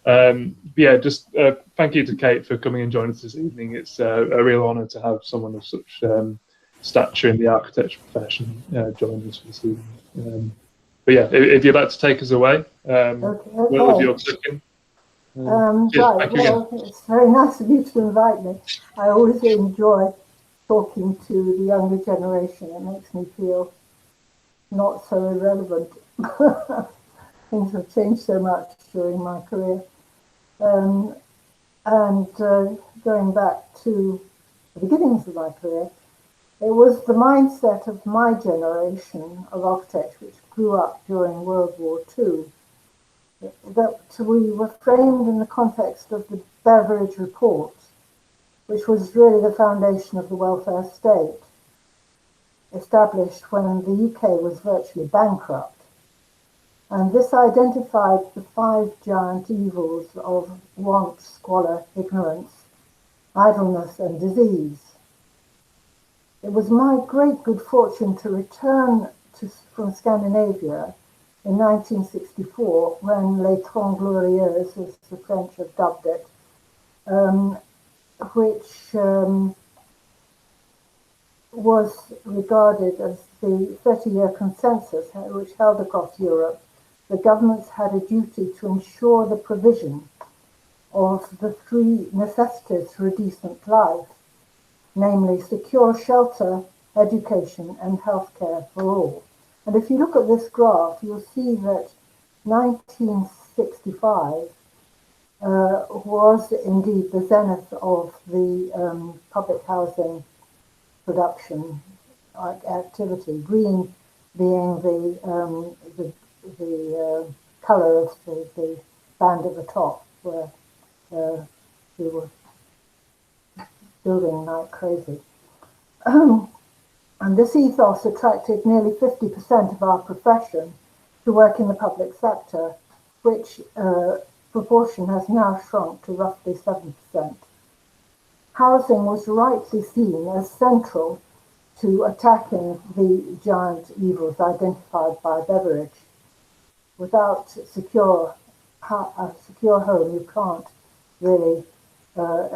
Yeah, just thank you to Kate for coming and joining us this evening. It's a real honour to have someone of such stature in the architecture profession join us this evening. But yeah, if you'd like to take us away, with your cooking. Right, well, it's very nice of you to invite me. I always enjoy talking to the younger generation. It makes me feel not so irrelevant. Things have changed so much during my career. Going back to the beginnings of my career, it was the mindset of my generation of architects, which grew up during World War II, that we were framed in the context of the Beveridge Report, which was really the foundation of the welfare state, established when the UK was virtually bankrupt. And this identified the 5 giant evils of want, squalor, ignorance, idleness, and disease. It was my great good fortune to return from Scandinavia in 1964, when Les Trente Glorieuses, as the French have dubbed it, which was regarded as the 30-year consensus which held across Europe. The governments had a duty to ensure the provision of the 3 necessities for a decent life, namely secure shelter, education, and healthcare for all. And if you look at this graph, you'll see that 1965 was indeed the zenith of the public housing production activity. Green being the colour of the band at the top, where we were building like crazy. And this ethos attracted nearly 50% of our profession to work in the public sector, which proportion has now shrunk to roughly 7%. Housing was rightly seen as central to attacking the giant evils identified by Beveridge. Without a secure home, you can't really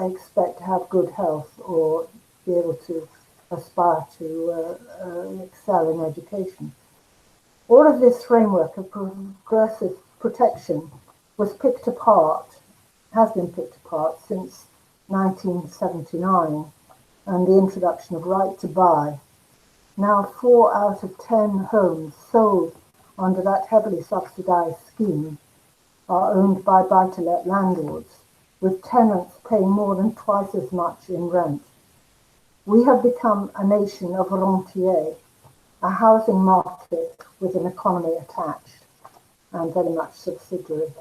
expect to have good health or be able to aspire to excel in education. All of this framework of progressive protection was picked apart, has been picked apart since 1979 and the introduction of right to buy. Now 4 out of 10 homes sold under that heavily subsidised scheme are owned by buy-to-let landlords, with tenants paying more than twice as much in rent. We have become a nation of rentiers, a housing market with an economy attached and very much subsidiary.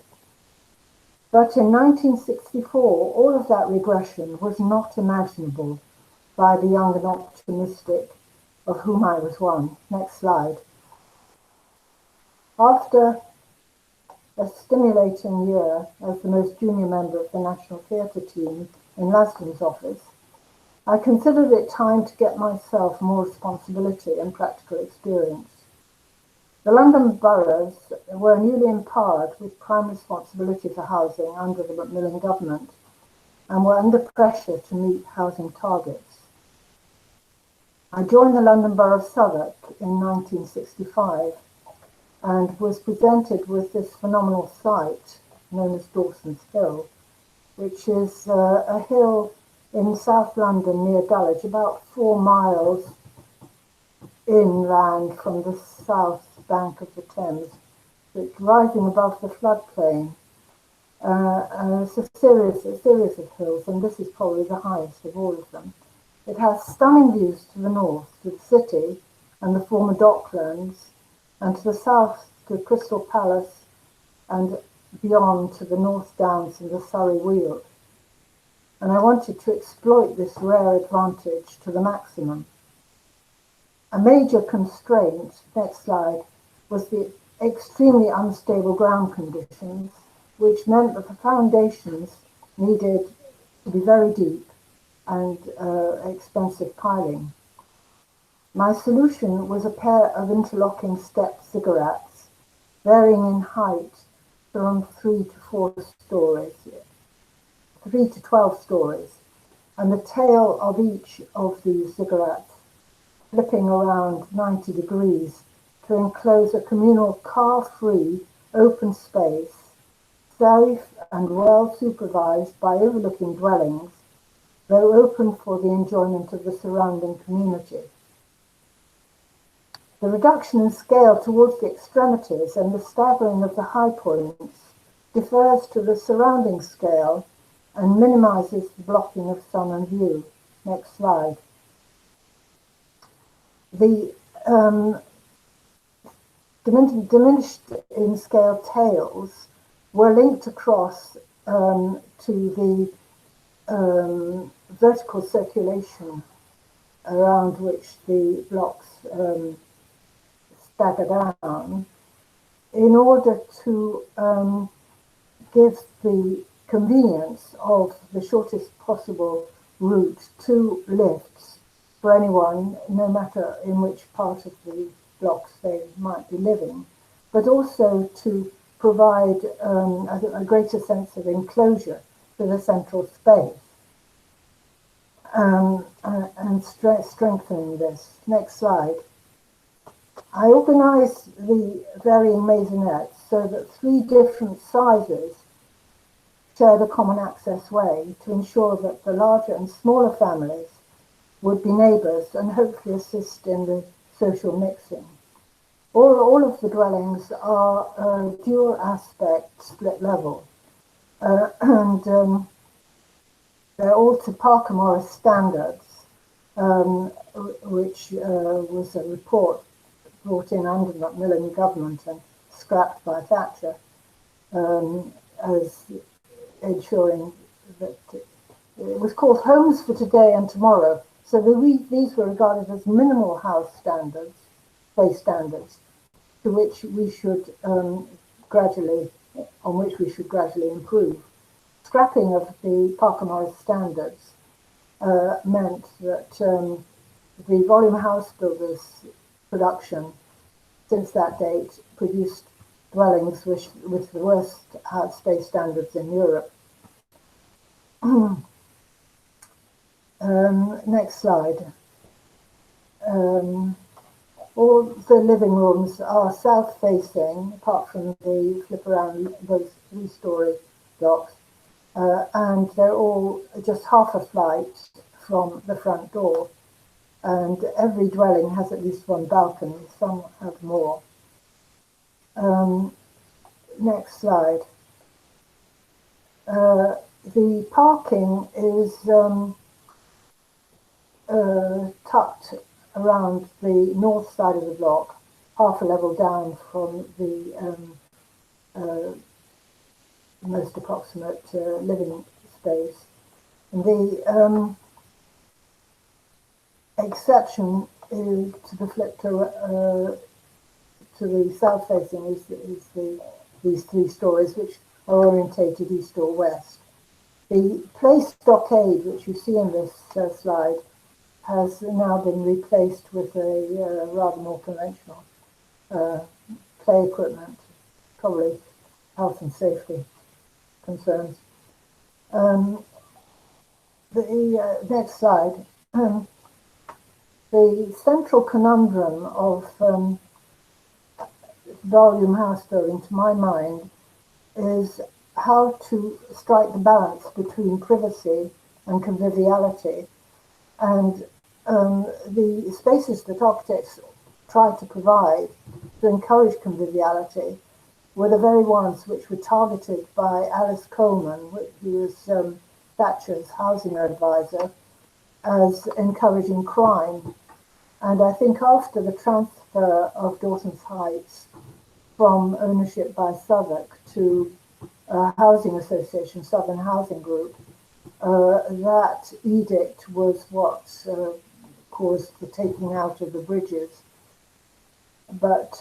But in 1964, all of that regression was not imaginable by the young and optimistic, of whom I was one. Next slide. After a stimulating year as the most junior member of the National Theatre team in Lasdun's office, I considered it time to get myself more responsibility and practical experience. The London boroughs were newly empowered with prime responsibility for housing under the Macmillan government and were under pressure to meet housing targets. I joined the London Borough of Southwark in 1965 and was presented with this phenomenal site known as Dawsons Hill, which is a hill in South London near Dulwich, about 4 miles inland from the south bank of the Thames, which rising above the floodplain. It's a series of hills, and this is probably the highest of all of them. It has stunning views to the north, to the city and the former docklands, and to the south to Crystal Palace, and beyond to the North Downs and the Surrey Weald. And I wanted to exploit this rare advantage to the maximum. A major constraint, next slide, was the extremely unstable ground conditions, which meant that the foundations needed to be very deep and expensive piling. My solution was a pair of interlocking step ziggurats, varying in height from 3 to 4 stories, 3 to 12 stories, and the tail of each of these ziggurats flipping around 90 degrees to enclose a communal car-free open space, safe and well supervised by overlooking dwellings, though open for the enjoyment of the surrounding community. The reduction in scale towards the extremities and the staggering of the high points differs to the surrounding scale and minimizes the blocking of sun and view. Next slide. The diminished in scale tails were linked across to the vertical circulation around which the blocks stagger down in order to give the convenience of the shortest possible route to lifts for anyone, no matter in which part of the blocks they might be living, but also to provide a greater sense of enclosure to the central space and strengthening this. Next slide. I organised the varying maisonettes so that 3 different sizes shared a common access way to ensure that the larger and smaller families would be neighbours and hopefully assist in the social mixing. All of the dwellings are dual aspect split level and they're all to ParkerMorris Standards, which was a report brought in under Macmillan government and scrapped by Thatcher as ensuring that it was called Homes for Today and Tomorrow. So these were regarded as minimal house standards, base standards, to which we should gradually improve. Scrapping of the ParkerMorris Standards meant that the volume house builders production since that date produced dwellings with the worst space standards in Europe. Next slide. All the living rooms are south-facing, apart from the flip-around, those 3-story blocks, and they're all just half a flight from the front door. And every dwelling has at least 1 balcony, some have more. Next slide. The parking is tucked around the north side of the block, half a level down from the most approximate living space. And the exception is to the flip to the south facing is these 3 stories, which are orientated east or west. The place stockade, which you see in this slide, has now been replaced with a rather more conventional play equipment, probably health and safety concerns. The next slide. The central conundrum of volume house building, to my mind, is how to strike the balance between privacy and conviviality. And the spaces that architects tried to provide to encourage conviviality were the very ones which were targeted by Alice Coleman, who was Thatcher's housing advisor, as encouraging crime. And I think after the transfer of Dawson's Heights from ownership by Southwark to housing association, Southern Housing Group, that edict was what caused the taking out of the bridges. But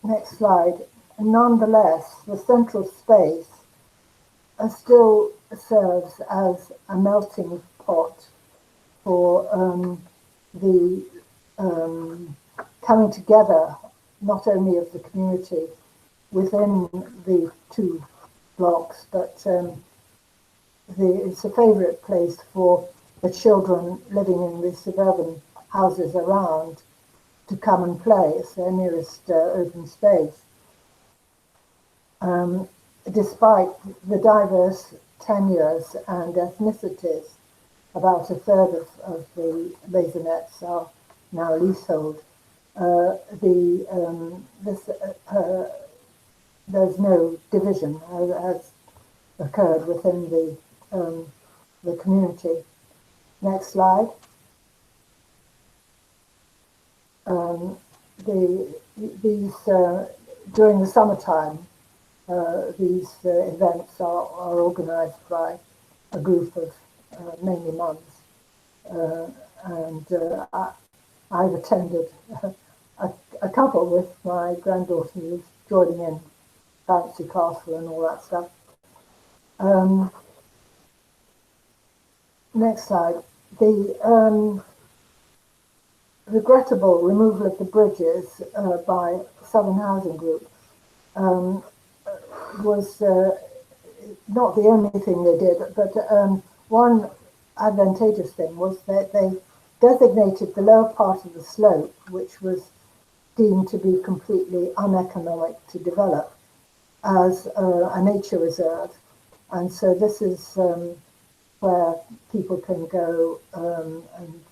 next slide. Nonetheless, the central space still serves as a melting pot for the coming together, not only of the community within the 2 blocks, but it's a favourite place for the children living in the suburban houses around to come and play. It's their nearest open space. Despite the diverse tenures and ethnicities, about a third of the maisonettes are now leasehold. There's no division has occurred within the community. Next slide. During the summertime, these events are organised by a group of mainly mums, and I've attended a couple with my granddaughter who's joining in Fancy Castle and all that stuff. Next slide. The regrettable removal of the bridges by Southern Housing Group was not the only thing they did, but one advantageous thing was that they designated the lower part of the slope, which was deemed to be completely uneconomic to develop, as a nature reserve. And so this is where people can go and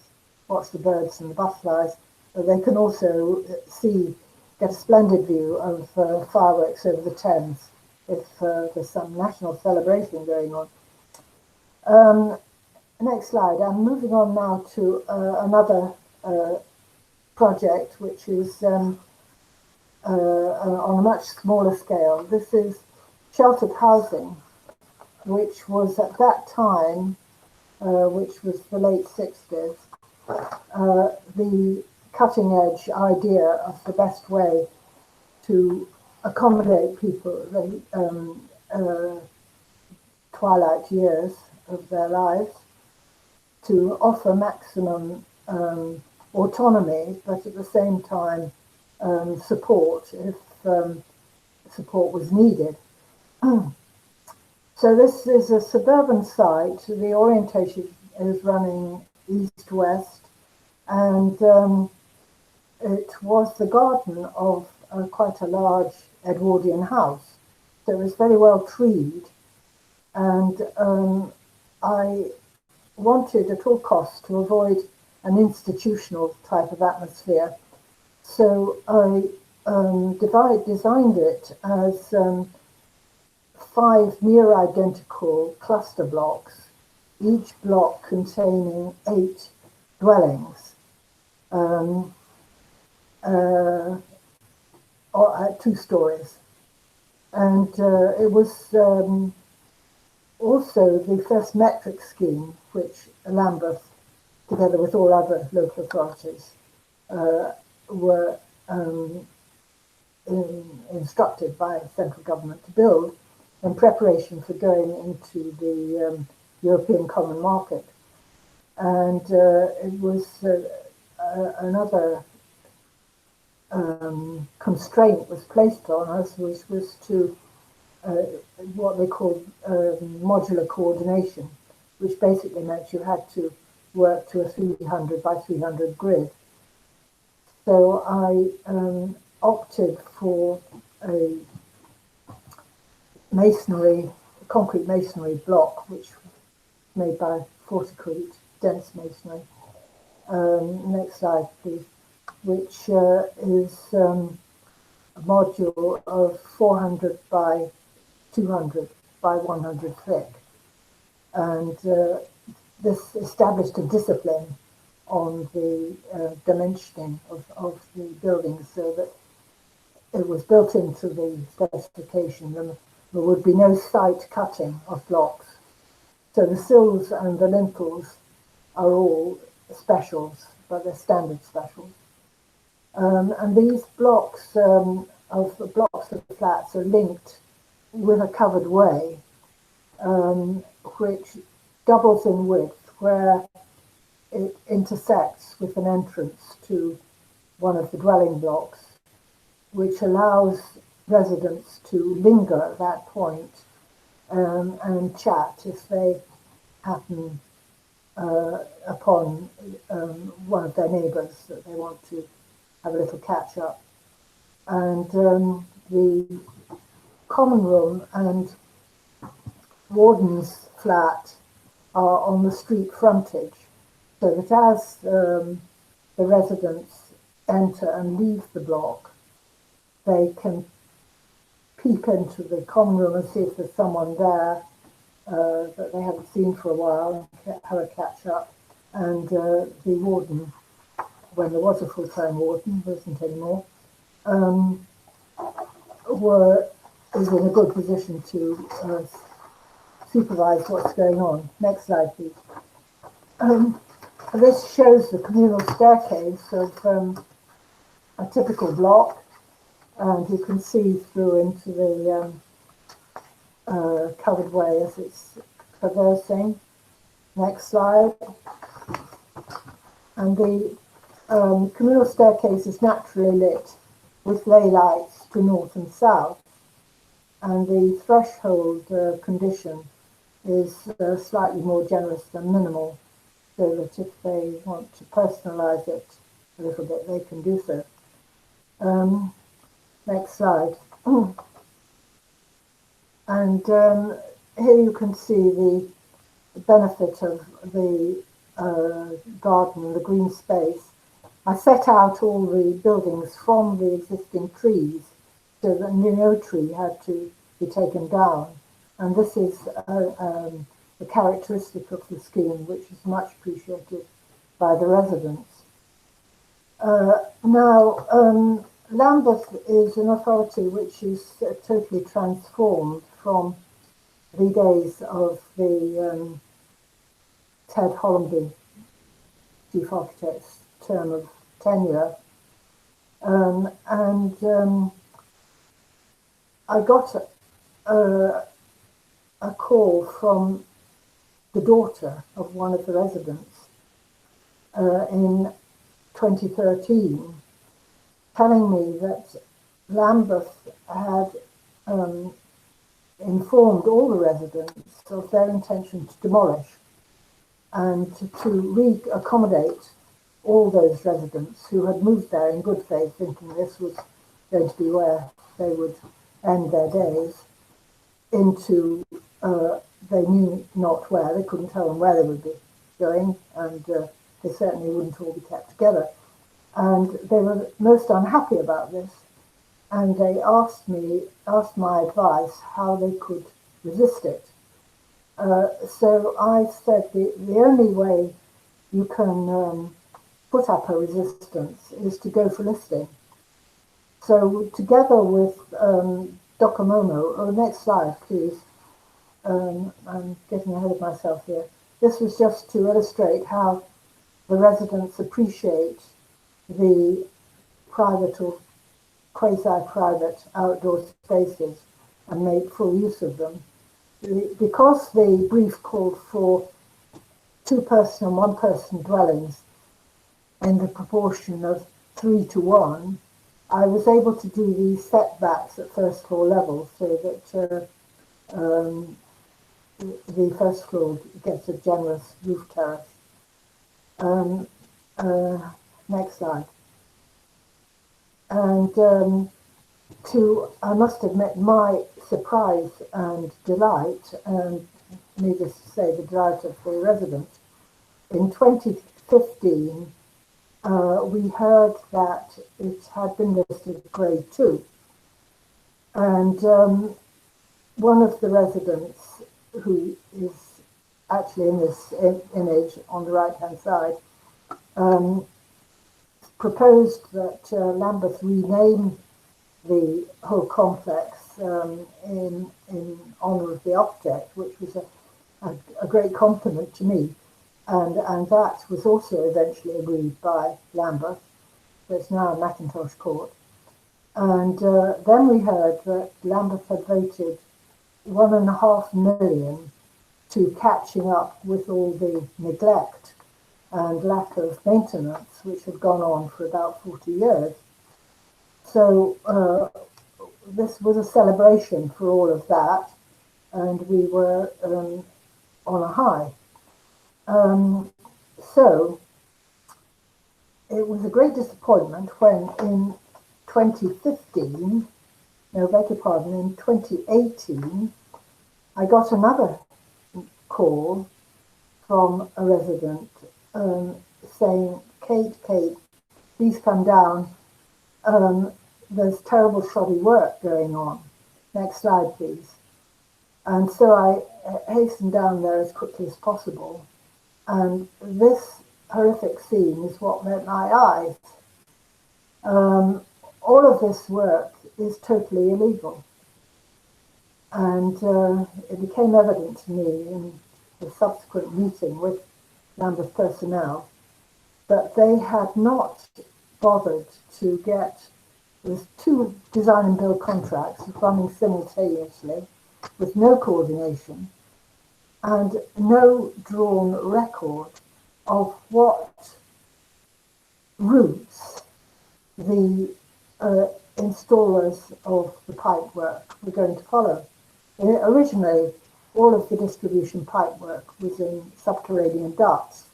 watch the birds and the butterflies, but they can also get a splendid view of fireworks over the Thames if there's some national celebration going on. Next slide. I'm moving on now to another project, which is on a much smaller scale. This is sheltered housing, which was at that time, which was the late 60s, the cutting edge idea of the best way to accommodate people the twilight years of their lives, to offer maximum autonomy, but at the same time support if support was needed. So this is a suburban site. The orientation is running east-west, and it was the garden of quite a large Edwardian house. So it was very well treed, and I wanted at all costs to avoid an institutional type of atmosphere. So I designed it as 5 near identical cluster blocks, each block containing 8 dwellings, or at 2 stories. And it was also the first metric scheme which Lambeth, together with all other local authorities, were instructed by central government to build in preparation for going into the European Common Market. And it was another constraint was placed on us, was to what they called modular coordination, which basically meant you had to work to a 300 by 300 grid. So I opted for a concrete masonry block, which was made by Forticrete, Denys masonry. Next slide, please. Which is a module of 400 by 200 by 100 thick. And this established a discipline on the dimensioning of the buildings, so that it was built into the specification, and there would be no site cutting of blocks. So the sills and the lintels are all specials, but they're standard specials. And these blocks of flats are linked with a covered way, which doubles in width, where it intersects with an entrance to one of the dwelling blocks, which allows residents to linger at that point and chat if they happen upon one of their neighbours that they want to have a little catch up. And the common room and warden's flat are on the street frontage, so that as the residents enter and leave the block, they can peep into the common room and see if there's someone there that they haven't seen for a while and have a catch up. And the warden, when there was a full-time warden, there isn't anymore, is in a good position to supervise what's going on. Next slide, please. This shows the communal staircase of a typical block, and you can see through into the covered way as it's traversing. Next slide. And the communal staircase is naturally lit with ley lights to north and south, and the threshold condition is slightly more generous than minimal, so that if they want to personalise it a little bit, they can do so. Next slide. And here you can see the benefit of the garden, the green space. I set out all the buildings from the existing trees, so that no tree had to be taken down. And this is a characteristic of the scheme, which is much appreciated by the residents. Now, Lambeth is an authority which is totally transformed from the days of the Ted Hollamby chief architect's term of tenure. I got a call from the daughter of one of the residents in 2013, telling me that Lambeth had informed all the residents of their intention to demolish and to re-accommodate all those residents who had moved there in good faith, thinking this was going to be where they would end their days, into they knew not where. They couldn't tell them where they would be going, and they certainly wouldn't all be kept together. And they were most unhappy about this, and they asked my advice how they could resist it. So I said the only way you can put up a resistance is to go for listing. So together with Docomomo, next slide please, I'm getting ahead of myself here. This was just to illustrate how the residents appreciate the private or quasi-private outdoor spaces and make full use of them. Because the brief called for 2-person and 1-person dwellings in the proportion of 3 to 1, I was able to do these setbacks at first floor level so that the first floor gets a generous roof terrace. Next slide. And I must admit, my surprise and delight, and needless to say, the delight of the residents, in 2015, we heard that it had been listed grade 2. And one of the residents, who is actually in this image on the right-hand side, proposed that Lambeth rename the whole complex in honour of the architect, which was a great compliment to me. And that was also eventually agreed by Lambeth. So it's now Macintosh Court. And then we heard that Lambeth had voted £1.5 million to catching up with all the neglect and lack of maintenance, which had gone on for about 40 years. So this was a celebration for all of that. and we were on a high. So it was a great disappointment when in 2015, no, beg your pardon, in 2018, I got another call from a resident saying, Kate, please come down. There's terrible shoddy work going on. Next slide, please. And so I hastened down there as quickly as possible. And this horrific scene is what met my eyes. All of this work is totally illegal. And it became evident to me in the subsequent meeting with Lambeth personnel that they had not bothered to get, there's 2 design and build contracts running simultaneously with no coordination and no drawn record of what routes the installers of the pipe work were going to follow. Originally, all of the distribution pipe work was in subterranean ducts,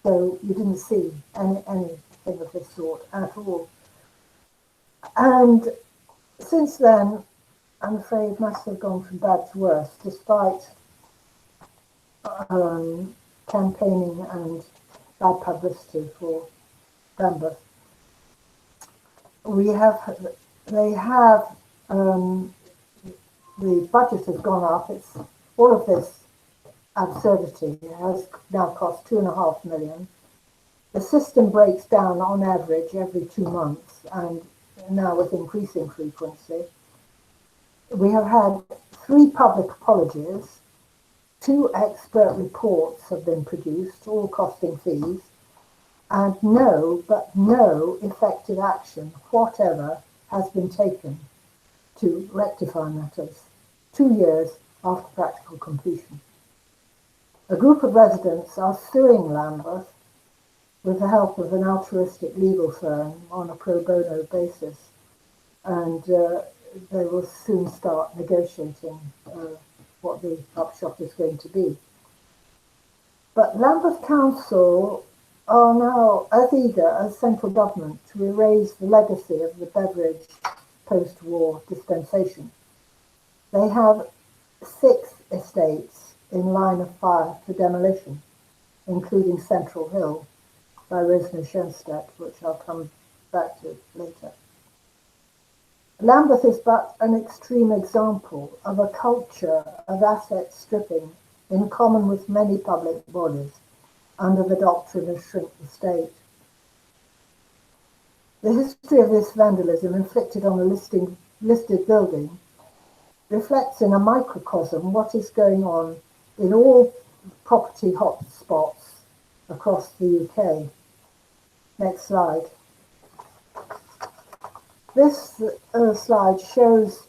so you didn't see anything of this sort at all. And since then, I'm afraid matters have gone from bad to worse, despite campaigning and bad publicity for Lambeth. The budget has gone up. It's all of this absurdity has now cost £2.5 million. The system breaks down on average every 2 months, and now with increasing frequency. We have had 3 public apologies, 2 expert reports have been produced, all costing fees, and no effective action whatever has been taken to rectify matters 2 years after practical completion. A group of residents are suing Lambeth with the help of an altruistic legal firm on a pro bono basis, and they will soon start negotiating what the upshot is going to be. But Lambeth Council are now as eager as central government to erase the legacy of the Beveridge post-war dispensation. They have 6 estates in line of fire for demolition, including Central Hill by Rosner Schoenstedt, which I'll come back to later. Lambeth is but an extreme example of a culture of asset stripping in common with many public bodies under the doctrine of shrink the state. The history of this vandalism inflicted on a listed building reflects in a microcosm what is going on in all property hotspots across the UK. Next slide. This slide shows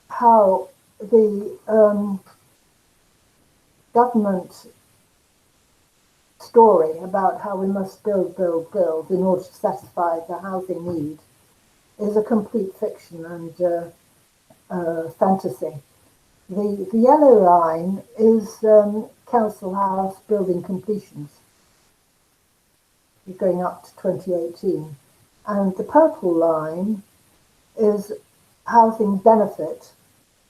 how the government story about how we must build in order to satisfy the housing need is a complete fiction and fantasy. The yellow line is council house building completions going up to 2018, and the purple line is housing benefit,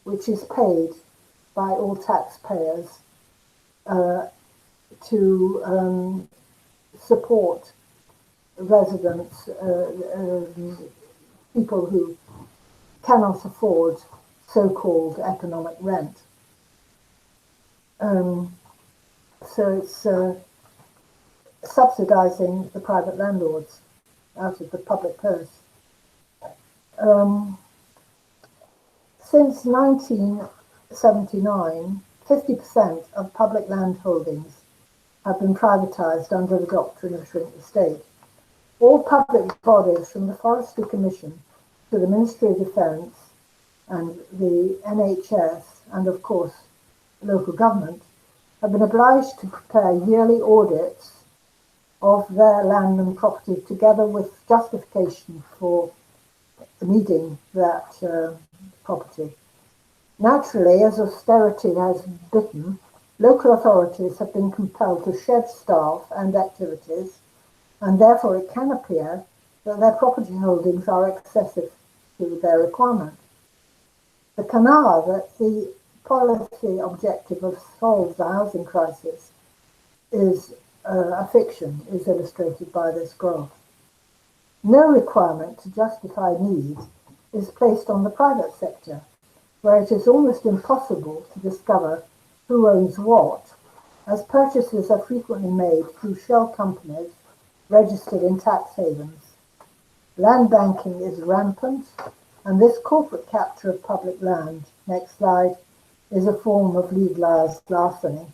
which is paid by all taxpayers to support residents, people who cannot afford so-called economic rent. So it's subsidising the private landlords out of the public purse. Since 1979, 50% of public land holdings have been privatised under the doctrine of shrink the state. All public bodies, from the Forestry Commission to the Ministry of Defence and the NHS, and of course local government, have been obliged to prepare yearly audits of their land and property, together with justification for needing that property. Naturally, as austerity has bitten, local authorities have been compelled to shed staff and activities, and therefore it can appear that their property holdings are excessive to their requirement. The canard that the policy objective of solve the housing crisis is a fiction is illustrated by this graph. No requirement to justify need is placed on the private sector, where it is almost impossible to discover who owns what, as purchases are frequently made through shell companies registered in tax havens. Land banking is rampant, and this corporate capture of public land, next slide, is a form of legalized larceny.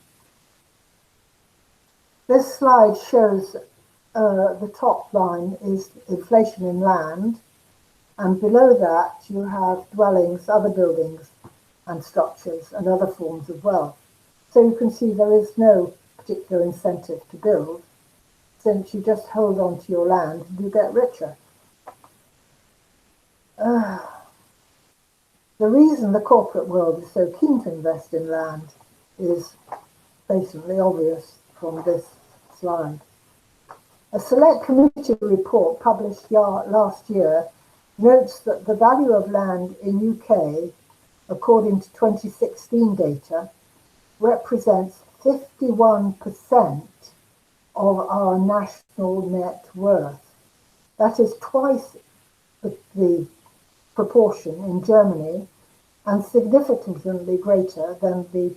This slide shows the top line is inflation in land, and below that you have dwellings, other buildings and structures and other forms of wealth. So you can see there is no particular incentive to build, since you just hold on to your land and you get richer. The reason the corporate world is so keen to invest in land is blatantly obvious from this slide. A select committee report published last year notes that the value of land in UK, according to 2016 data, represents 51% of our national net worth. That is twice the proportion in Germany and significantly greater than the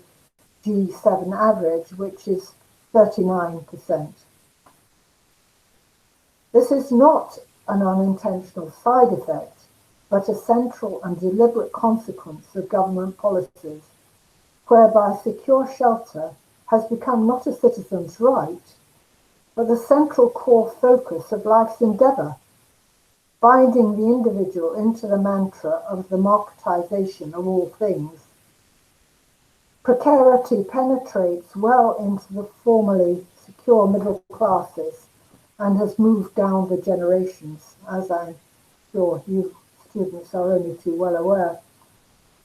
G7 average, which is 39%. This is not an unintentional side effect, but a central and deliberate consequence of government policies, whereby secure shelter has become not a citizen's right, but the central core focus of life's endeavour, binding the individual into the mantra of the marketization of all things. Precarity penetrates well into the formerly secure middle classes and has moved down the generations, as I'm sure you students are only too well aware,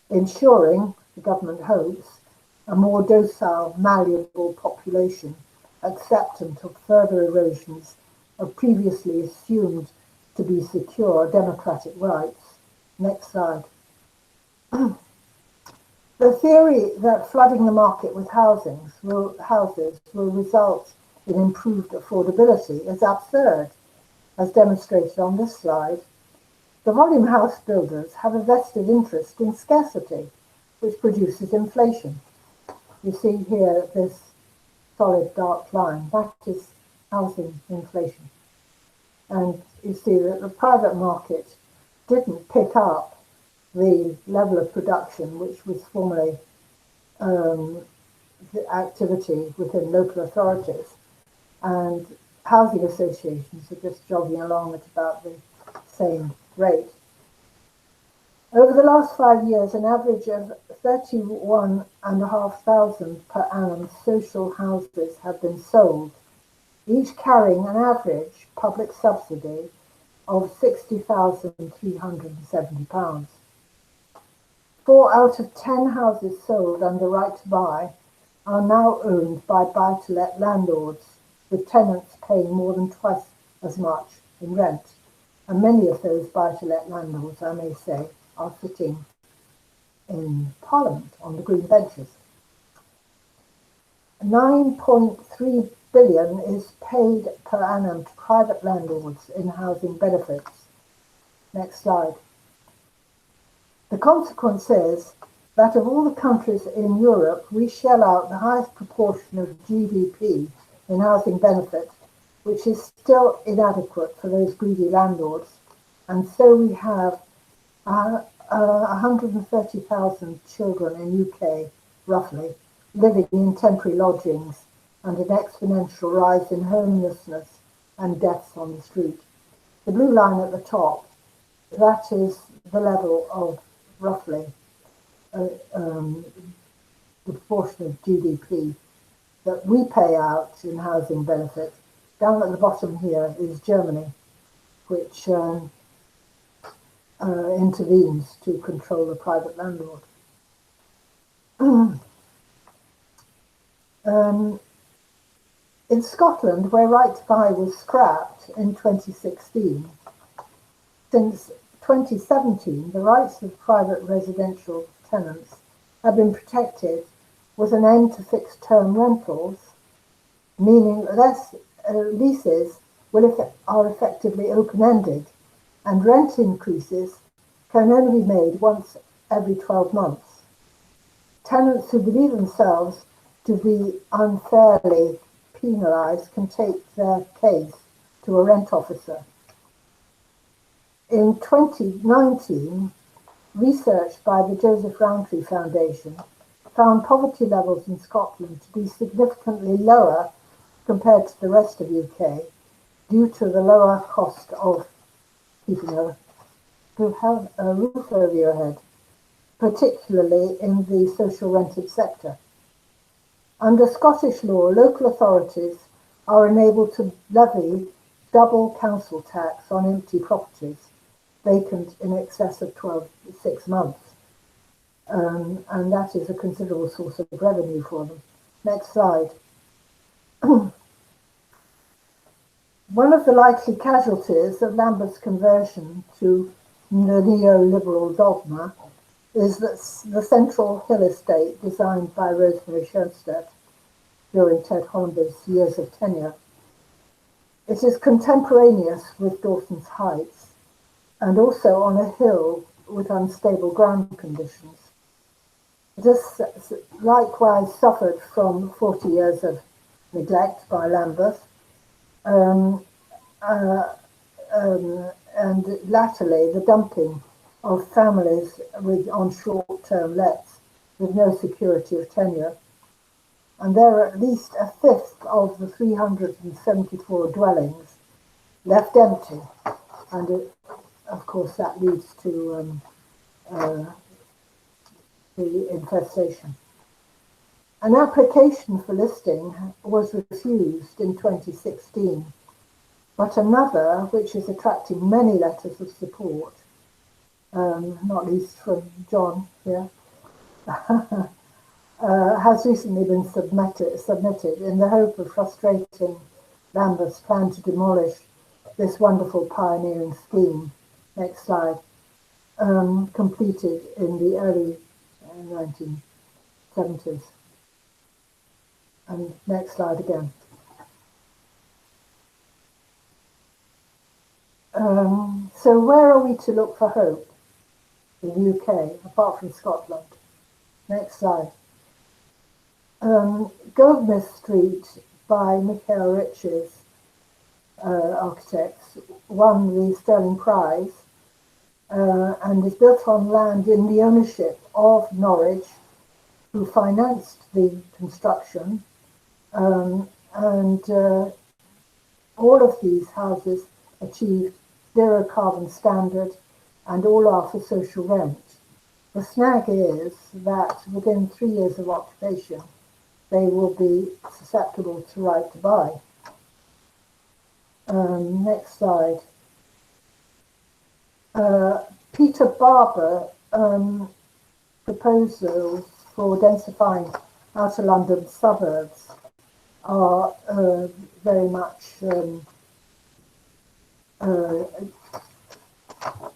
ensuring, the government hopes, a more docile, malleable population, acceptant of further erosions of previously assumed to be secure democratic rights. Next slide. The theory that flooding the market with houses will result in improved affordability is absurd, as demonstrated on this slide. The volume house builders have a vested interest in scarcity, which produces inflation. You see here this solid dark line, that is housing inflation. And you see that the private market didn't pick up the level of production which was formerly the activity within local authorities, and housing associations are just jogging along at about the same rate. Over the last 5 years, an average of 31,500 per annum social houses have been sold, each carrying an average public subsidy of £60,370. 4 out of 10 houses sold under right to buy are now owned by buy-to-let landlords, with tenants paying more than twice as much in rent. And many of those buy-to-let landlords, I may say, are sitting in Parliament on the green benches. 9.3 billion is paid per annum to private landlords in housing benefits. Next slide. The consequence is that of all the countries in Europe, we shell out the highest proportion of GDP in housing benefit, which is still inadequate for those greedy landlords. And so we have 130,000 children in UK, roughly, living in temporary lodgings, and an exponential rise in homelessness and deaths on the street. The blue line at the top, that is the level of roughly the proportion of GDP that we pay out in housing benefit. Down at the bottom here is Germany, which intervenes to control the private landlord. In Scotland, where Right to Buy was scrapped in 2016, since 2017, the rights of private residential tenants have been protected with an end to fixed-term rentals, meaning less leases are effectively open-ended, and rent increases can only be made once every 12 months. Tenants who believe themselves to be unfairly penalised can take their case to a rent officer. In 2019, research by the Joseph Rowntree Foundation found poverty levels in Scotland to be significantly lower compared to the rest of the UK due to the lower cost of keeping a roof over your head, particularly in the social rented sector. Under Scottish law, local authorities are enabled to levy double council tax on empty properties vacant in excess of 6 months. And that is a considerable source of revenue for them. Next slide. One of the likely casualties of Lambeth's conversion to the neoliberal dogma is that the Central Hill Estate, designed by Rosemary Scherstedt during Ted Hollander's years of tenure. It is contemporaneous with Dawson's Heights and also on a hill with unstable ground conditions. It has likewise suffered from 40 years of neglect by Lambeth, and latterly the dumping of families on short-term lets with no security of tenure. And there are at least a fifth of the 374 dwellings left empty, and of course that leads to the infestation. An application for listing was refused in 2016, but another, which is attracting many letters of support, not least from John here, has recently been submitted in the hope of frustrating Lambeth's plan to demolish this wonderful pioneering scheme. Next slide. Completed in the early 1970s. And next slide again. So where are we to look for hope in the UK, apart from Scotland? Next slide. Goldsmith Street by Michael Rich's architects won the Sterling Prize and is built on land in the ownership of Norwich, who financed the construction, and all of these houses achieved zero carbon standard and all are for social rent. The snag is that within 3 years of occupation, they will be susceptible to right to buy. Next slide. Peter Barber proposals for densifying outer London suburbs are very much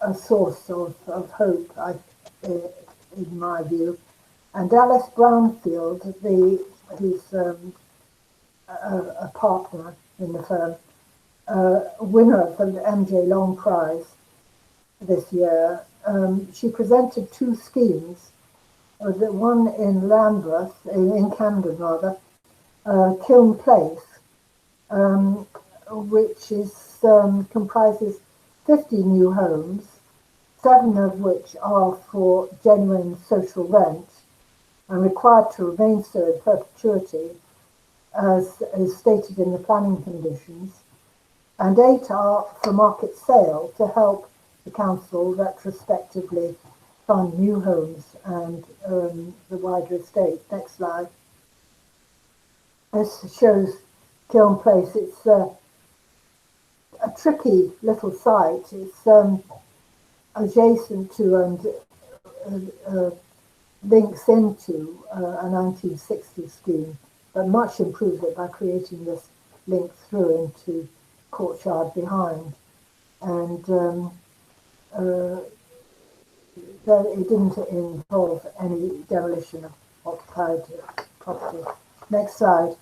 a source of hope, in my view. And Alice Brownfield, who's a partner in the firm, winner of the MJ Long Prize this year, she presented 2 schemes, the one in Lambeth, in Camden rather, Kiln Place, which is comprises 50 new homes, 7 of which are for genuine social rent and required to remain so in perpetuity, as is stated in the planning conditions, and 8 are for market sale to help the council retrospectively fund new homes and the wider estate. Next slide. This shows Kiln Place. It's a tricky little site. It's adjacent to and links into a 1960s scheme, but much improves it by creating this link through into courtyard behind. And it didn't involve any demolition of occupied property. Next slide.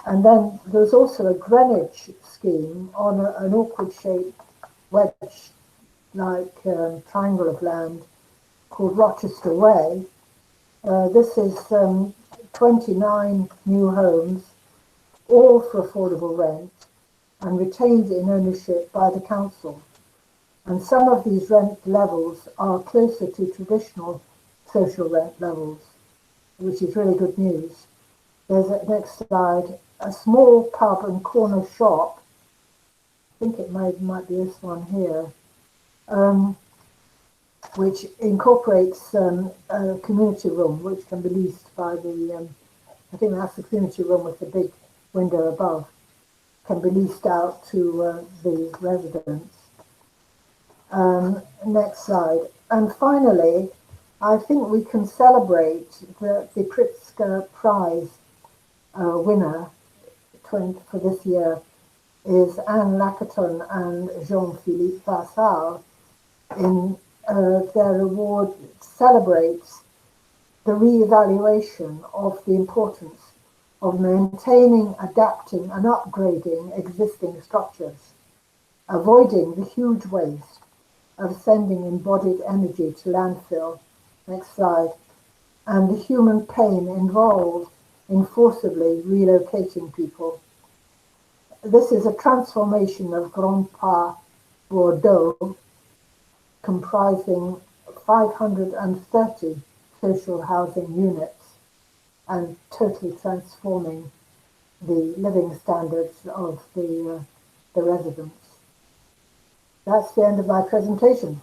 And then there's also a Greenwich scheme on an awkward shaped wedge-like triangle of land called Rochester Way. This is 29 new homes, all for affordable rent and retained in ownership by the council. And some of these rent levels are closer to traditional social rent levels, which is really good news. There's a next slide, a small pub and corner shop. I think it might be this one here, which incorporates a community room, which can be leased by the, I think that's the community room with the big window above, can be leased out to the residents. Next slide. And finally, I think we can celebrate the Pritzker Prize winner for this year is Anne Lackerton and Jean-Philippe Vassal. In their award celebrates the re-evaluation of the importance of maintaining, adapting and upgrading existing structures, avoiding the huge waste of sending embodied energy to landfill, next slide, and the human pain involved in forcibly relocating people. This is a transformation of Grand Pas Bordeaux, comprising 530 social housing units and totally transforming the living standards of the residents. That's the end of my presentation.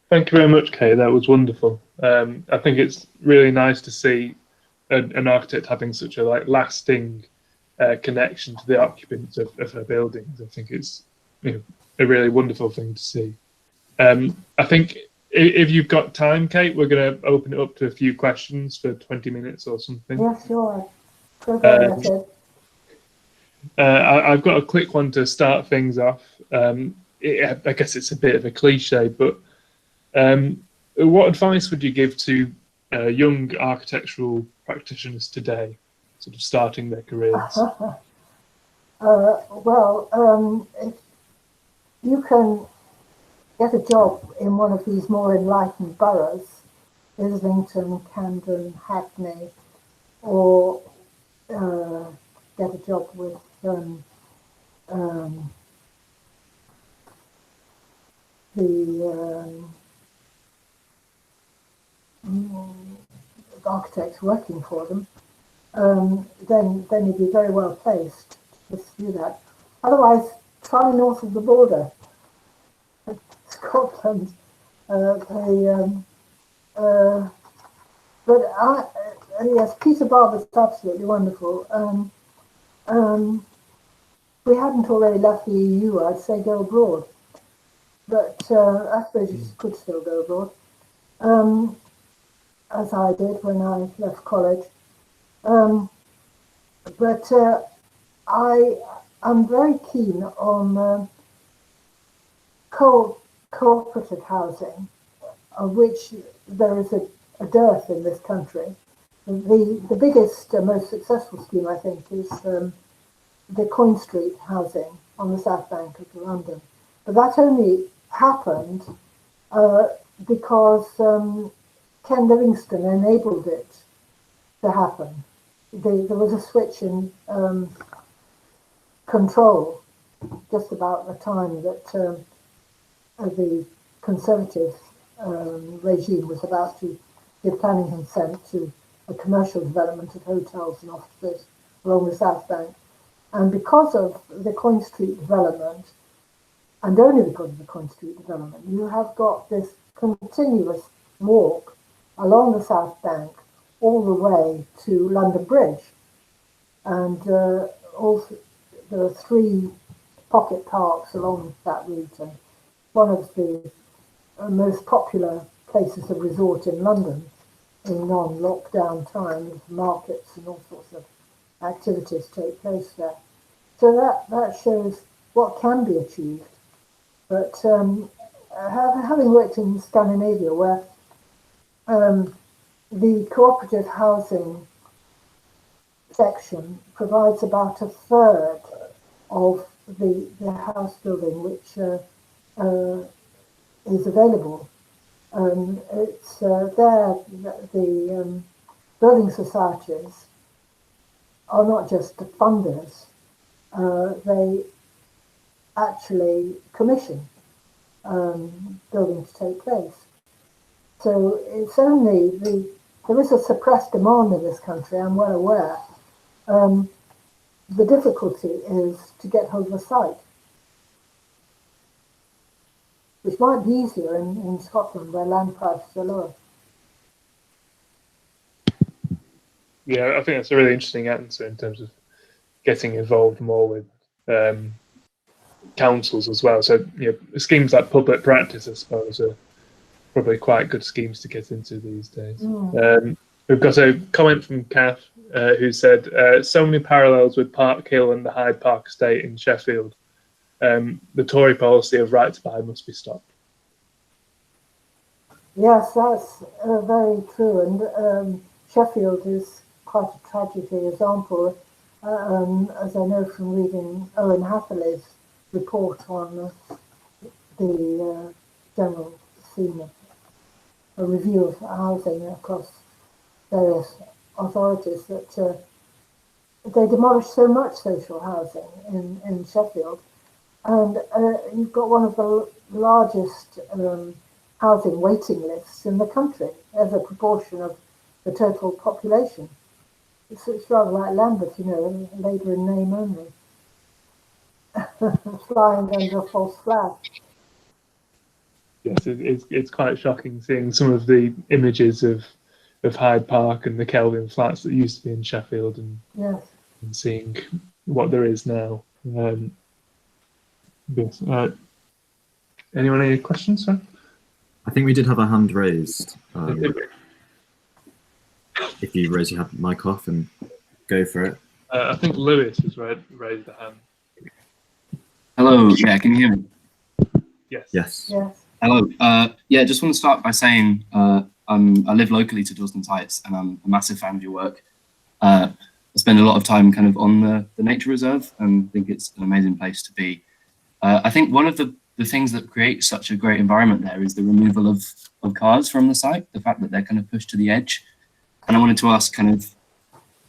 Thank you very much, Kate. That was wonderful. I think it's really nice to see an architect having such a lasting connection to the occupants of her buildings. I think it's a really wonderful thing to see. I think if you've got time, Kate, we're going to open it up to a few questions for 20 minutes or something. Yeah, sure. I've got a quick one to start things off. I guess it's a bit of a cliche, but what advice would you give to young architectural practitioners today, sort of starting their careers? If you can get a job in one of these more enlightened boroughs, Islington, Camden, Hackney, or get a job with the architects working for them, then you'd be very well placed to pursue that. Otherwise, try north of the border, Scotland. Yes, Peter Barber's absolutely wonderful. If we hadn't already left the EU, I'd say go abroad. But I suppose you could still go abroad, as I did when I left college. I'm very keen on cooperative housing, of which there is a dearth in this country. The biggest, most successful scheme, I think, is the Coin Street housing on the south bank of London. But that only happened because Ken Livingstone enabled it to happen. There was a switch in control just about the time that the Conservative regime was about to give planning consent to a commercial development of hotels and offices along the South Bank. And because of the Coin Street development, and only because of the Coin Street development, you have got this continuous walk along the South Bank all the way to London Bridge. And also there are 3 pocket parks along that route, and one of the most popular places of resort in London in non-lockdown times. Markets and all sorts of activities take place there. So that shows what can be achieved. But having worked in Scandinavia, where the cooperative housing section provides about a third of the house building which is available. It's there the building societies are not just the funders, they actually commission building to take place. So it's only there is a suppressed demand in this country, I'm well aware. The difficulty is to get hold of a site, which might be easier in Scotland where land prices are lower. Yeah, I think that's a really interesting answer in terms of getting involved more with councils as well. So, schemes like public practice, I suppose, are probably quite good schemes to get into these days. We've got a comment from Kath who said, so many parallels with Park Hill and the Hyde Park estate in Sheffield. The Tory policy of right to buy must be stopped. Yes, that's very true. And Sheffield is quite a tragic example, as I know from reading Owen Hatherley's report on the general theme of a review of housing across various authorities, that they demolished so much social housing in Sheffield. And you've got one of the largest housing waiting lists in the country as a proportion of the total population. It's rather like Lambeth, Labour in name only. Flying under a false flag. Yes, it's quite shocking seeing some of the images of Hyde Park and the Kelvin flats that used to be in Sheffield, and seeing what there is now. Yes. Anyone any questions, sir? I think we did have a hand raised. If you raise your mic off and go for it. I think Lewis has raised a hand. Hello, yeah, can you hear me? Yes. Hello, just want to start by saying I live locally to Dawsons Heights, and I'm a massive fan of your work. I spend a lot of time kind of on the nature reserve, and think it's an amazing place to be. I think one of the things that creates such a great environment there is the removal of cars from the site, the fact that they're kind of pushed to the edge. And I wanted to ask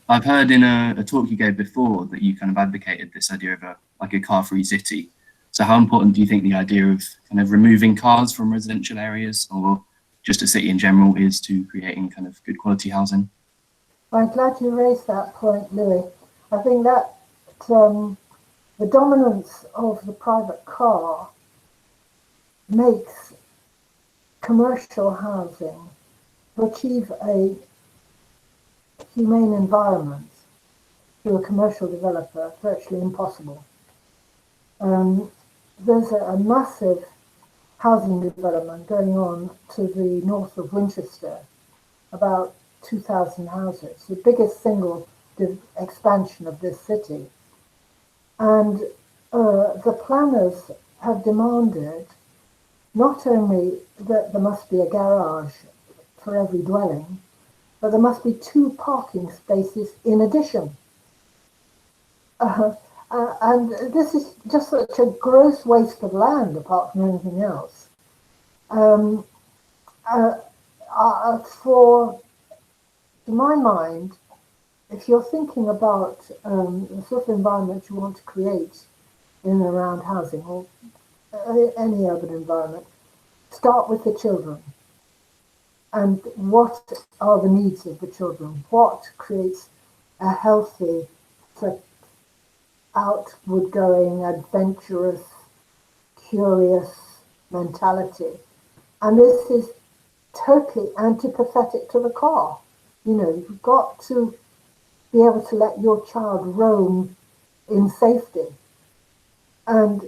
I've heard in a talk you gave before that you kind of advocated this idea of a car-free city. So how important do you think the idea of kind of removing cars from residential areas, or just a city in general, is to creating kind of good quality housing? I'm glad you raised that point, Louis. I think that the dominance of the private car makes commercial housing to achieve a humane environment through a commercial developer virtually impossible. There's a massive housing development going on to the north of Winchester, about 2,000 houses, the biggest single expansion of this city. And the planners have demanded not only that there must be a garage for every dwelling, but there must be 2 parking spaces in addition. And this is just such a gross waste of land, apart from anything else. To my mind, if you're thinking about the sort of environment you want to create in and around housing, or any urban environment, start with the children. And what are the needs of the children? What creates a healthy, outward going, adventurous, curious mentality? And this is totally antipathetic to the car. You've got to be able to let your child roam in safety. And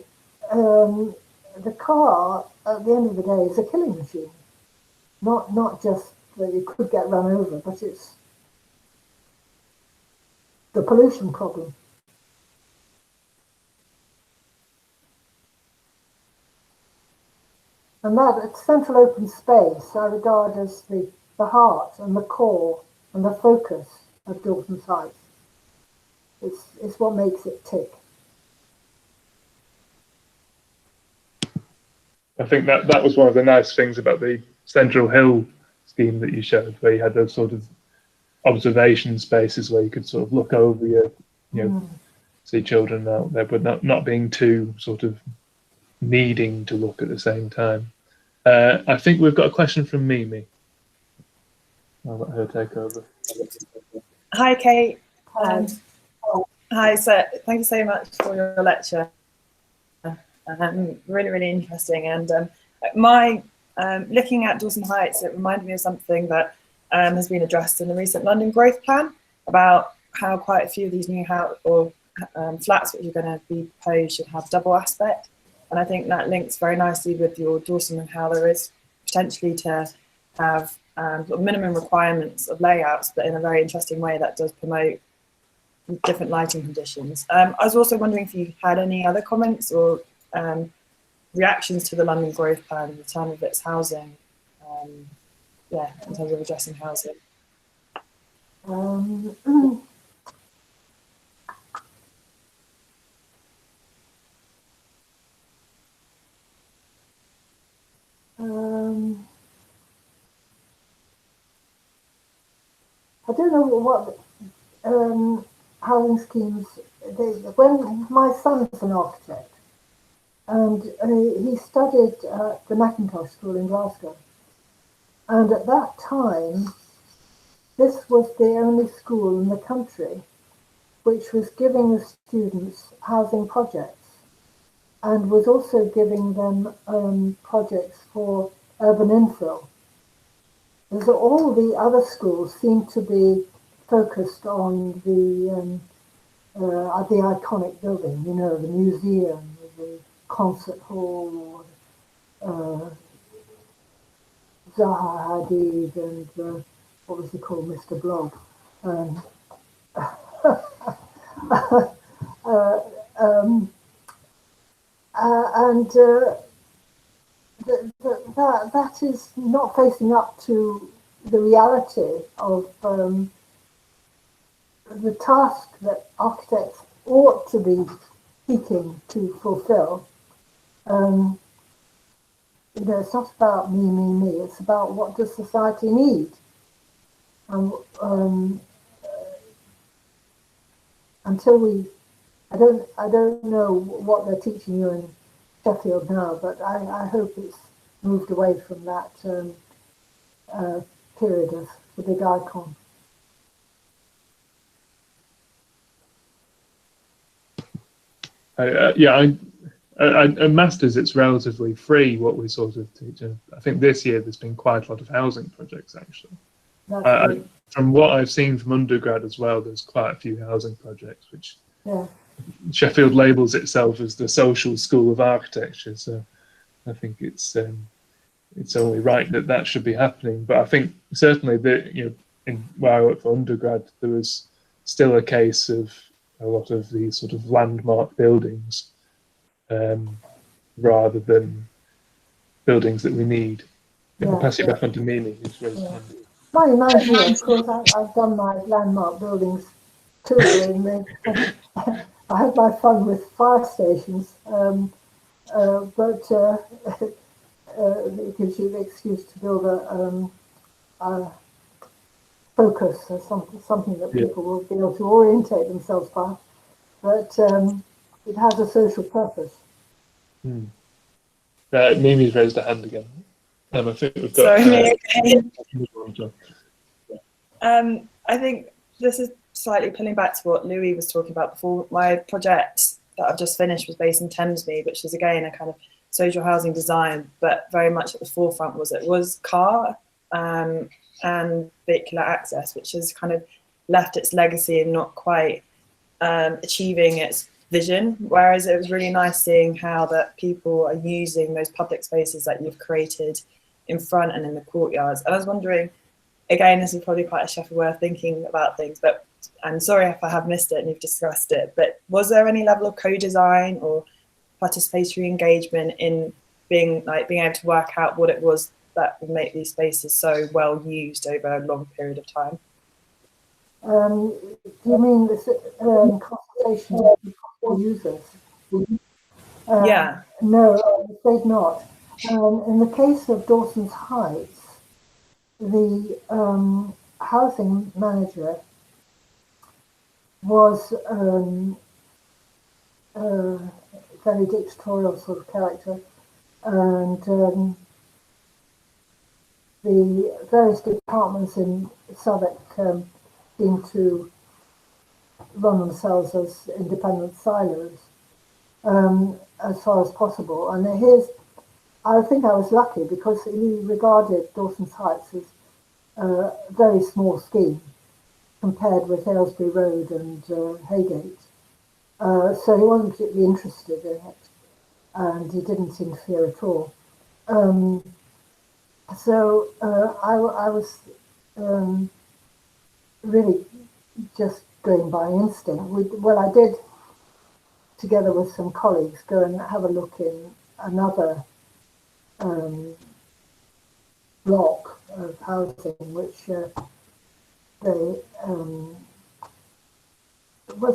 the car, at the end of the day, is a killing machine. Not just that it could get run over, but it's the pollution problem. And that central open space I regard as the heart and the core and the focus of Dawson's Heights. It's what makes it tick. I think that was one of the nice things about the Central Hill scheme that you showed, where you had those sort of observation spaces where you could sort of look over see children out there, but not being too sort of needing to look at the same time. I think we've got a question from Mimi. I'll let her take over. Hi, Kate. Hi, so thank you so much for your lecture. Really, really interesting. And looking at Dawson Heights, it reminded me of something that has been addressed in the recent London Growth Plan about how quite a few of these new flats which are going to be proposed should have double aspect. And I think that links very nicely with your Dawson and how there is potentially to have sort of minimum requirements of layouts, but in a very interesting way that does promote different lighting conditions. I was also wondering if you had any other comments or reactions to the London Growth Plan in terms of its housing, in terms of addressing housing. I don't know what housing schemes. When my son's an architect, and he studied at the Macintosh School in Glasgow, and at that time, this was the only school in the country which was giving the students housing projects, and was also giving them projects for urban infill. As all the other schools seem to be focused on the iconic building, the museum, the concert hall, or Zaha Hadid, and what was he called, Mr. Blob. That is not facing up to the reality of the task that architects ought to be seeking to fulfill. It's not about me, it's about what does society need. Until I don't know what they're teaching you in Sheffield now, but I hope it's moved away from that period of the big icon. At Masters, it's relatively free what we sort of teach. I think this year there's been quite a lot of housing projects actually. From what I've seen from undergrad as well, there's quite a few housing projects, which Sheffield labels itself as the social school of architecture. So I think it's only right that should be happening. But I think certainly where I worked for undergrad, there was still a case of a lot of these sort of landmark buildings rather than buildings that we need. I'll pass it back on to Mimi, who's raised her hand. Mind you, of course, I've done my landmark buildings too. I had my fun with fire stations, but it gives you the excuse to build a focus or something that people will be able to orientate themselves by. But it has a social purpose. Mimi's raised her hand again. I think we've got. Sorry, I think this is slightly pulling back to what Louis was talking about before. My project that I've just finished was based in Thamesmead, which is again a kind of social housing design, but very much at the forefront was car and vehicular access, which has kind of left its legacy and not quite achieving its vision, whereas it was really nice seeing how that people are using those public spaces that you've created in front and in the courtyards. And I was wondering, again, this is probably quite a Sheffield way of thinking about things, but I'm sorry if I have missed it and you've discussed it, but was there any level of co-design or participatory engagement in being able to work out what it was that would make these spaces so well used over a long period of time? Do you mean this consultation with possible users? Yeah. No, I'm afraid not. In the case of Dawson's Heights, the housing manager was a very dictatorial sort of character, and the various departments in Southwark seemed to run themselves as independent silos as far as possible. And I think I was lucky because he regarded Dawson's Heights as a very small scheme compared with Aylesbury Road and Haygate. So he wasn't particularly interested in it, and he didn't interfere at all. So I was really just going by instinct. I did, together with some colleagues, go and have a look in another block of housing, which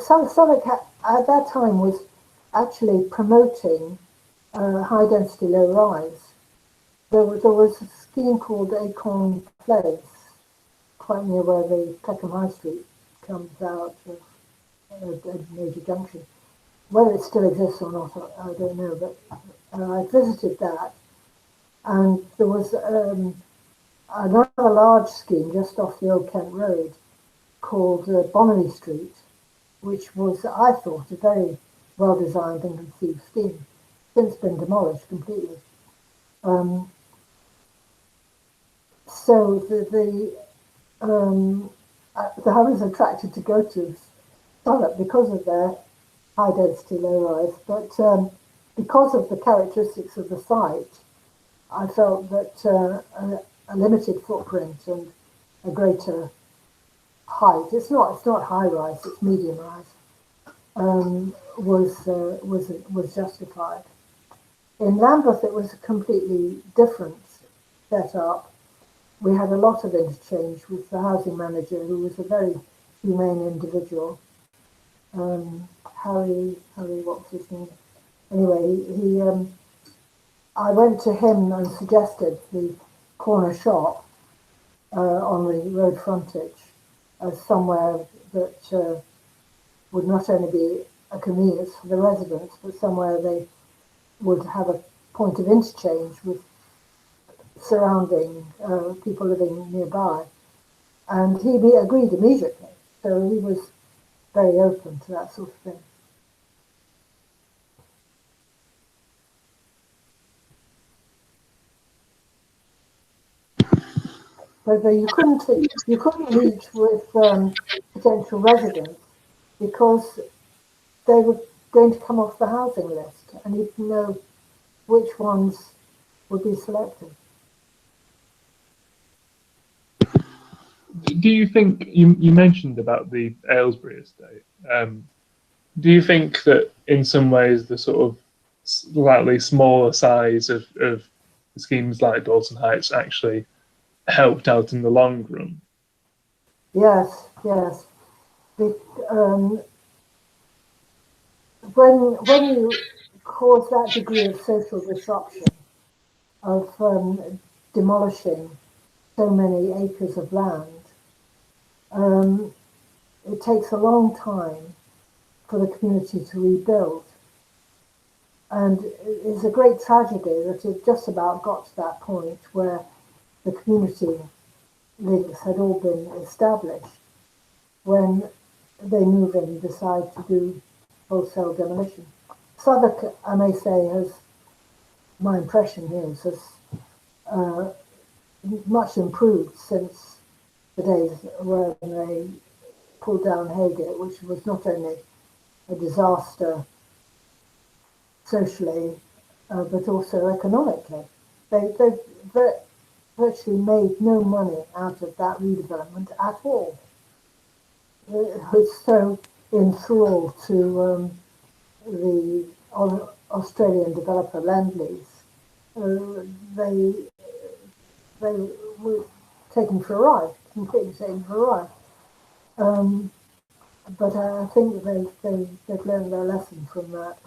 Southwark at that time was actually promoting high-density low-rise. There was a scheme called Acorn Place, quite near where the Peckham High Street comes out of a major junction. Whether it still exists or not, I don't know, but I visited that, and there was another large scheme just off the Old Kent Road called Bonnery Street, which was, I thought, a very well-designed and conceived scheme, since been demolished completely. So I was attracted to go to Southwark because of their high-density low-rise, but because of the characteristics of the site, I felt that a limited footprint and a greater height, it's not high-rise, it's medium-rise, was justified. In Lambeth, it was a completely different setup. We had a lot of interchange with the housing manager, who was a very humane individual. Harry, what was his name? Anyway, I went to him and suggested the corner shop on the road frontage as somewhere that would not only be a convenience for the residents, but somewhere they would have a point of interchange with surrounding people living nearby. And he agreed immediately, so he was very open to that sort of thing. But you couldn't meet with potential residents because they were going to come off the housing list, and you didn't know which ones would be selected. Do you think, you mentioned about the Aylesbury Estate, do you think that in some ways the sort of slightly smaller size of schemes like Dawson Heights actually helped out in the long run? Yes. When you cause that degree of social disruption, of demolishing so many acres of land, it takes a long time for the community to rebuild. And it's a great tragedy that it just about got to that point where the community links had all been established when they move in and decide to do wholesale demolition. Southwark, I may say, my impression is, has much improved since the days when they pulled down Haygate, which was not only a disaster socially, but also economically. They've virtually made no money out of that redevelopment at all. It was so enthralled to the Australian developer Lendlease. They were taken for a ride, completely taken for a ride. But I think they've learned their lesson from that.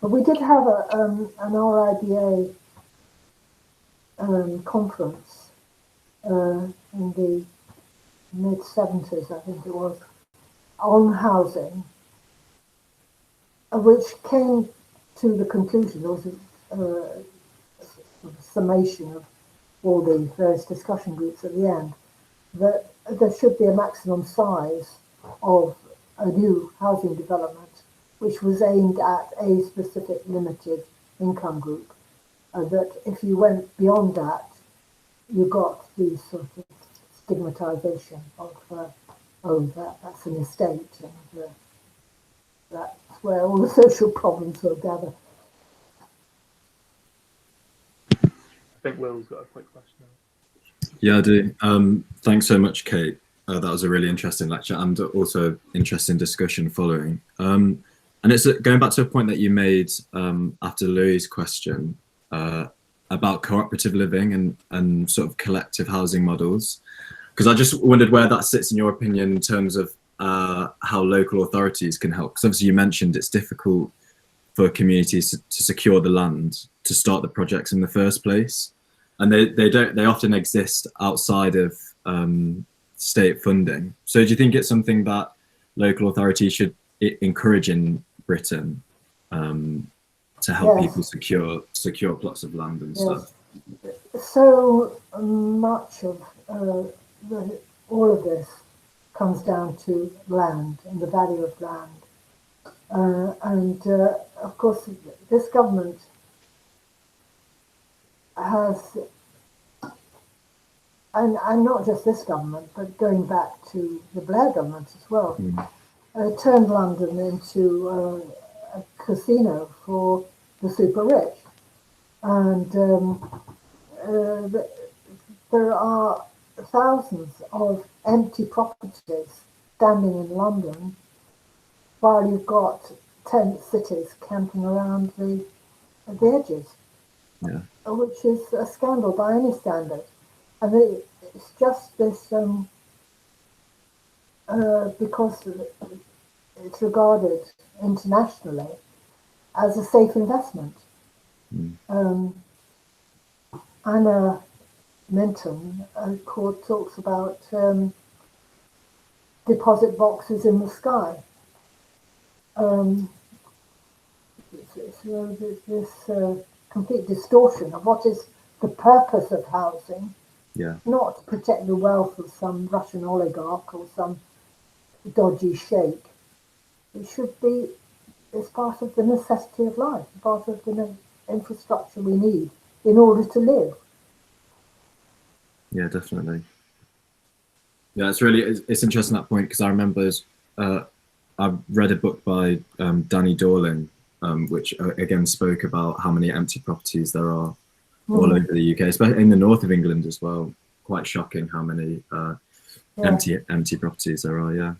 But we did have an RIBA conference in the mid-70s, I think it was, on housing, which came to the conclusion, there was a summation of all the various discussion groups at the end, that there should be a maximum size of a new housing development which was aimed at a specific limited income group. That if you went beyond that, you got the sort of stigmatization of, that's an estate, and that's where all the social problems will gather. I think Will's got a quick question. Yeah, I do. Thanks so much, Kate. That was a really interesting lecture and also interesting discussion following. And it's going back to a point that you made after Louis' question about cooperative living and sort of collective housing models. Because I just wondered where that sits in your opinion in terms of how local authorities can help. Because obviously you mentioned it's difficult for communities to secure the land to start the projects in the first place. And they often exist outside of state funding. So do you think it's something that local authorities should encourage in Britain to help people secure plots of land and stuff? So much of all of this comes down to land and the value of land. And of course, this government has, and not just this government, but going back to the Blair government as well, turned London into a casino for the super rich. And there are thousands of empty properties standing in London while you've got tent cities camping around the edges, which is a scandal by any standard. And it's just this, because it's regarded internationally as a safe investment. Anna Minton talks about deposit boxes in the sky. This complete distortion of what is the purpose of housing, not to protect the wealth of some Russian oligarch or some dodgy sheikh. It should be, it's part of the necessity of life, part of the infrastructure we need in order to live. Yeah, definitely. Yeah, it's interesting that point, because I remember I read a book by Danny Dorling, which again spoke about how many empty properties there are all over the UK, especially in the north of England as well. Quite shocking how many empty properties there are. Yeah.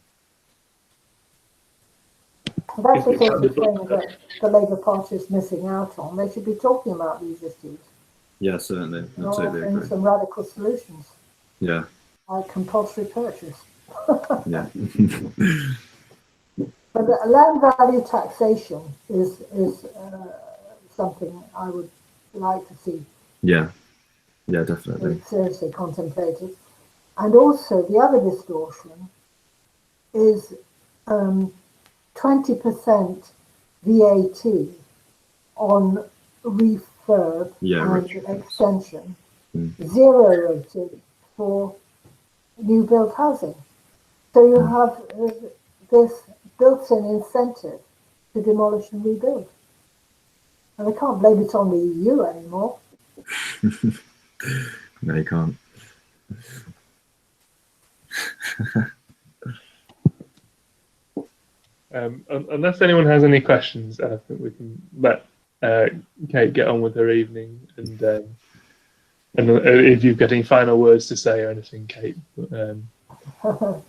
That's the sort of thing that the Labour Party is missing out on. They should be talking about these issues. Yeah, certainly. Absolutely Offering some radical solutions. Yeah. Like compulsory purchase. Yeah. But the land value taxation is something I would like to see. Yeah. Yeah, definitely. Seriously contemplated. And also the other distortion is 20% VAT on refurb and extension, zero rated for new build housing. So you have this built-in incentive to demolish and rebuild. And they can't blame it on the EU anymore. No, you can't. Unless anyone has any questions, I think we can let Kate get on with her evening. And if you've got any final words to say or anything, Kate. Well,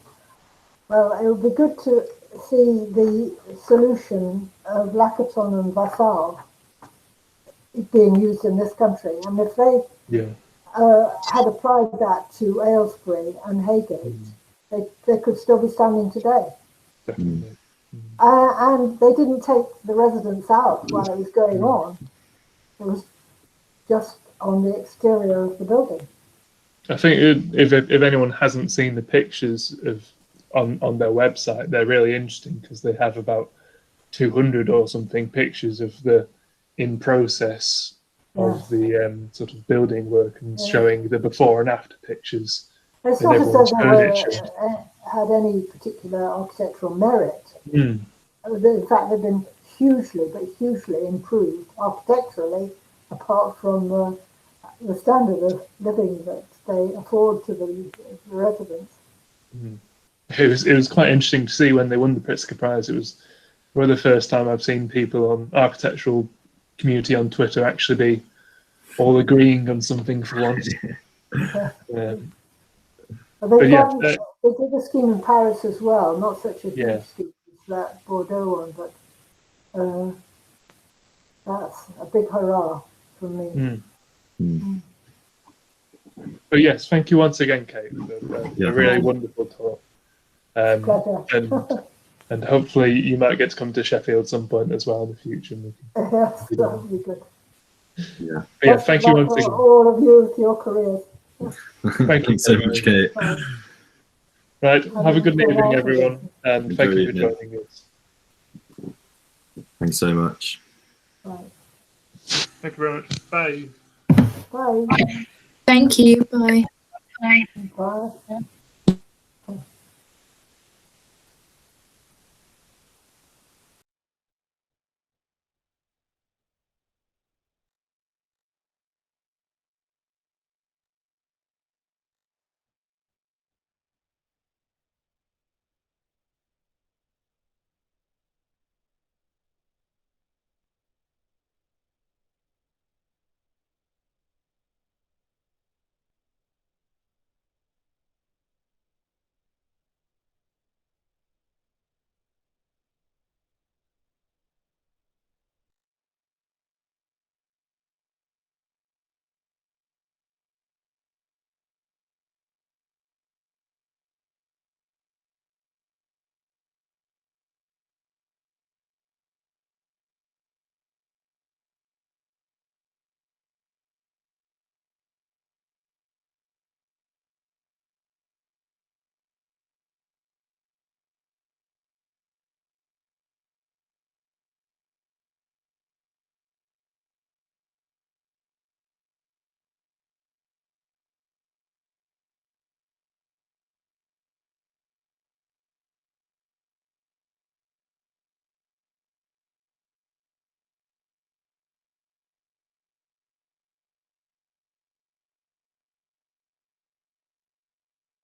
it would be good to see the solution of Lacaton and Vassal being used in this country. And if they had applied that to Aylesbury and Haygate, they could still be standing today. Definitely. And they didn't take the residents out while it was going on. It was just on the exterior of the building. I think if anyone hasn't seen the pictures on their website, they're really interesting because they have about 200 or something pictures of the in process of the sort of building work and showing the before and after pictures. It's not as though they had any particular architectural merit. In fact, they've been hugely improved architecturally, apart from the standard of living that they afford to the residents. It was quite interesting to see when they won the Pritzker Prize. It was for the first time I've seen people on architectural community on Twitter actually be all agreeing on something for once. They did a scheme in Paris as well, not such a huge scheme as that Bordeaux one, but that's a big hurrah from me. But yes, thank you once again, Kate, for a really wonderful talk. And hopefully you might get to come to Sheffield at some point as well in the future. Yes, that would be good. Yeah, thank you once again. All of you with your careers. Thank you so much, Kate. Right, have a good evening, everyone, and thank you for joining us. Thanks so much. Right. Thank you very much. Bye. Bye. Thank you. Bye. Bye.